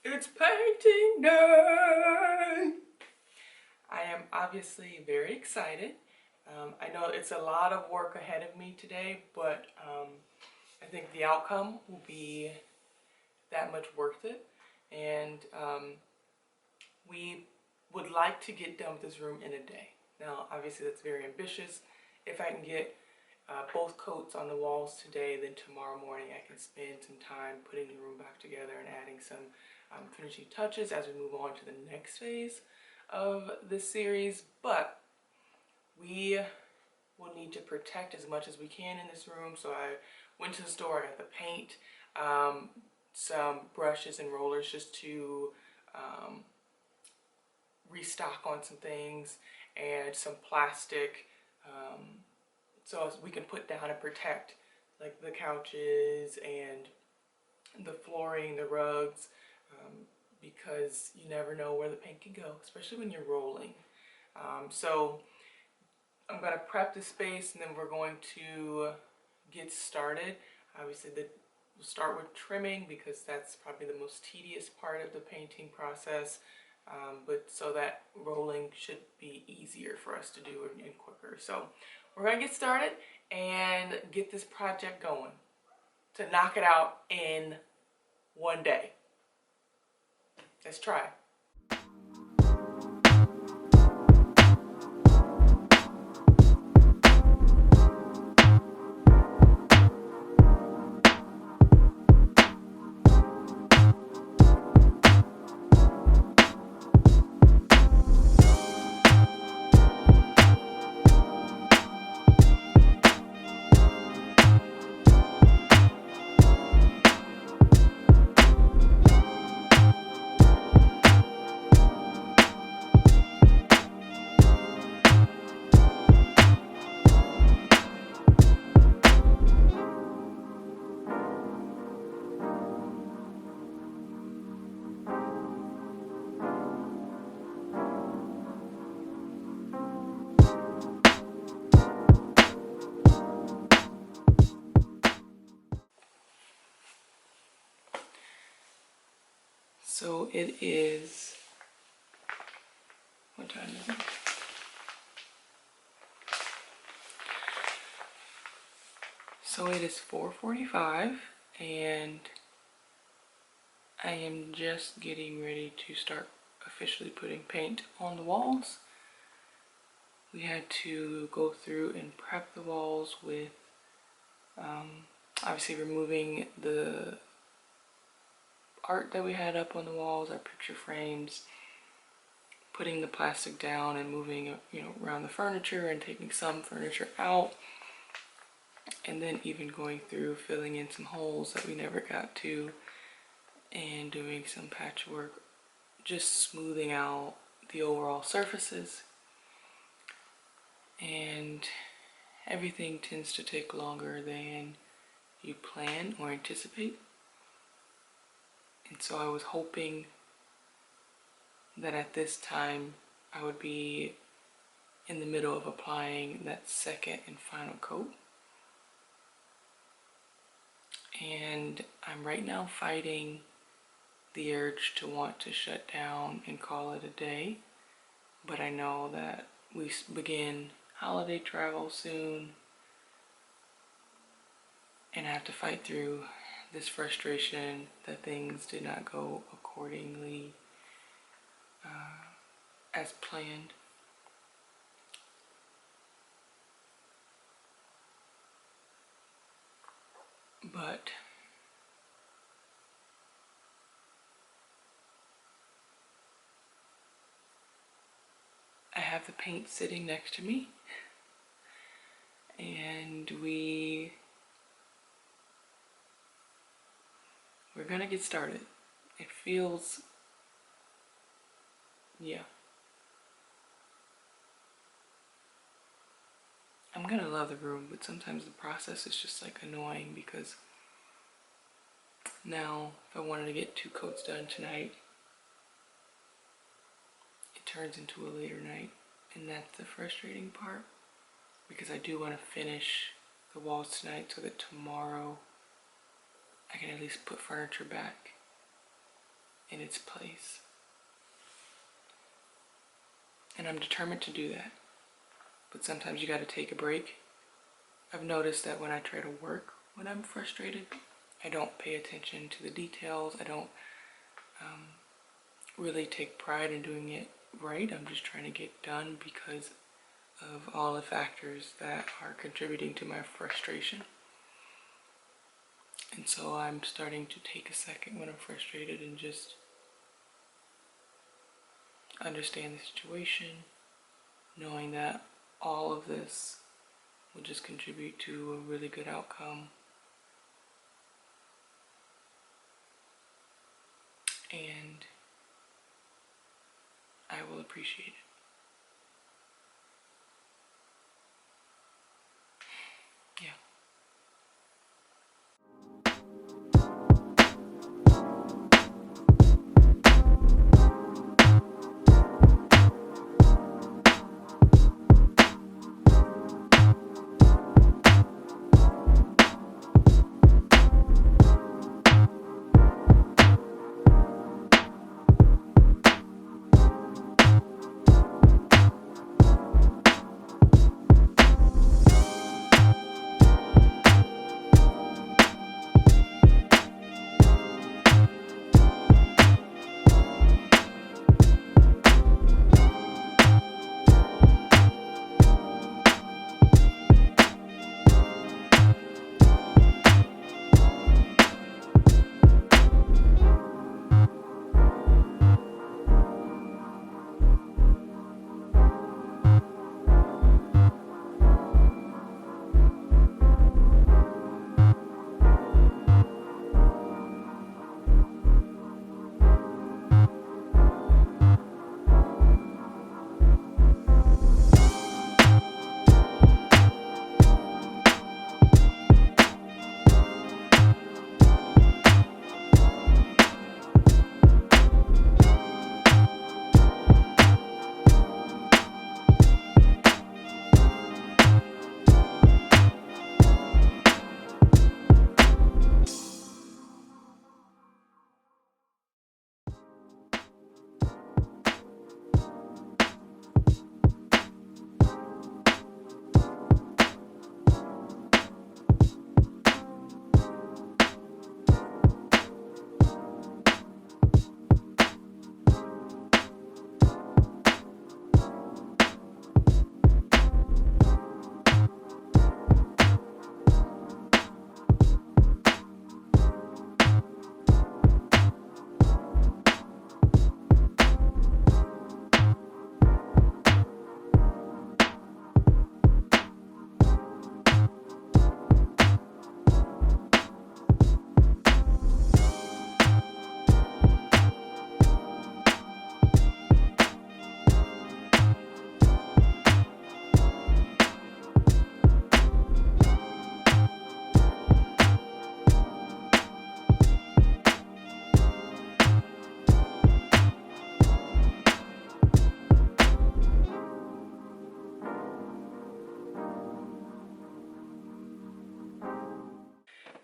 It's painting day! I am obviously very excited. I know it's a lot of work ahead of me today, but I think the outcome will be that much worth it. And we would like to get done with this room in a day. Now, obviously that's very ambitious. If I can get both coats on the walls today, then tomorrow morning I can spend some time putting the room back together and adding some finishing touches as we move on to the next phase of this series. But we will need to protect as much as we can in this room. So I went to the store, I got the paint, some brushes and rollers just to restock on some things, and some plastic so we can put down and protect like the couches and the flooring, the rugs, because you never know where the paint can go, especially when you're rolling. So I'm going to prep the space, and then we're going to get started. Obviously we'll start with trimming because that's probably the most tedious part of the painting process. But so that rolling should be easier for us to do and quicker. So we're gonna get started and get this project going to knock it out in one day. Let's try. So it is, what time is it? So it is 4:45, and I am just getting ready to start officially putting paint on the walls. We had to go through and prep the walls with obviously removing the art that we had up on the walls, our picture frames, putting the plastic down and moving, around the furniture and taking some furniture out, and then even going through filling in some holes that we never got to, and doing some patchwork, just smoothing out the overall surfaces. And everything tends to take longer than you plan or anticipate. And so I was hoping that at this time I would be in the middle of applying that second and final coat. And I'm right now fighting the urge to want to shut down and call it a day. But I know that we begin holiday travel soon, and I have to fight through this frustration that things did not go accordingly as planned. But I have the paint sitting next to me, and we're gonna get started. It feels, yeah. I'm gonna love the room, but sometimes the process is just like annoying because now if I wanted to get 2 coats done tonight, it turns into a later night, and that's the frustrating part because I do want to finish the walls tonight so that tomorrow I can at least put furniture back in its place. And I'm determined to do that. But sometimes you gotta take a break. I've noticed that when I try to work when I'm frustrated, I don't pay attention to the details. I don't really take pride in doing it right. I'm just trying to get done because of all the factors that are contributing to my frustration. And so I'm starting to take a second when I'm frustrated and just understand the situation, knowing that all of this will just contribute to a really good outcome. And I will appreciate it. Yeah.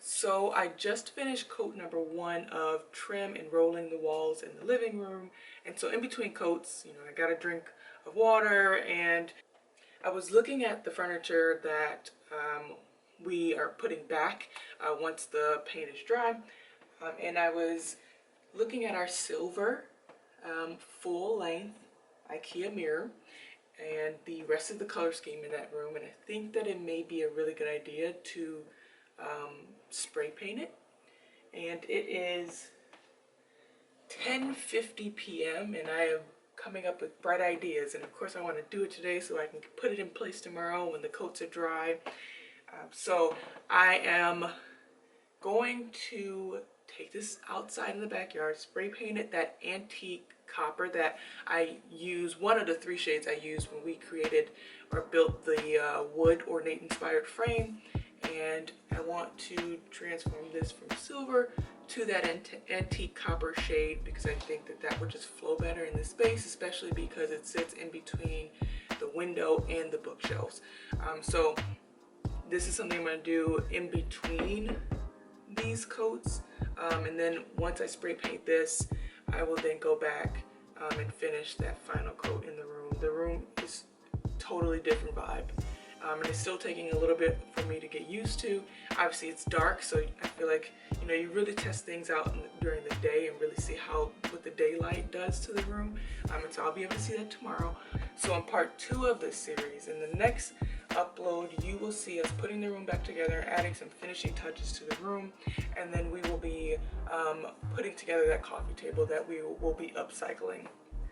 So I just finished coat number 1 of trim and rolling the walls in the living room. And so in between coats, I got a drink of water, and I was looking at the furniture that we are putting back once the paint is dry. And I was looking at our silver full length IKEA mirror and the rest of the color scheme in that room, and I think that it may be a really good idea to spray paint it. And it is 10:50 p.m. and I have coming up with bright ideas, and of course I want to do it today so I can put it in place tomorrow when the coats are dry. So I am going to take this outside in the backyard, spray paint it that antique copper that I use, one of the 3 shades I used when we created or built the wood ornate inspired frame. And I want to transform this from silver to that antique copper shade because I think that that would just flow better in the space, especially because it sits in between the window and the bookshelves. So this is something I'm going to do in between these coats, and then once I spray paint this, I will then go back and finish that final coat in the room. The room is totally different vibe, and it's still taking a little bit for me to get used to. Obviously it's dark, so I feel like, you know, you really test things out during the day and really see what the daylight does to the room, and so I'll be able to see that tomorrow. So on part 2 of this series, in the next upload, you will see us putting the room back together, adding some finishing touches to the room, and then we will be putting together that coffee table that we will be upcycling.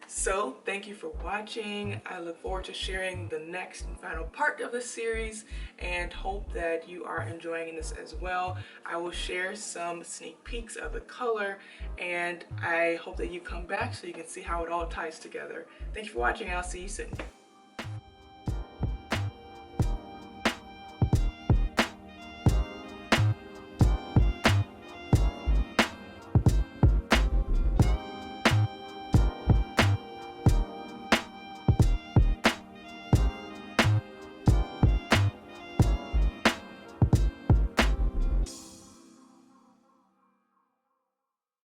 So thank you for watching. I look forward to sharing the next and final part of the series and hope that you are enjoying this as well. I will share some sneak peeks of the color, and I hope that you come back so you can see how it all ties together. Thank you for watching, and I'll see you soon.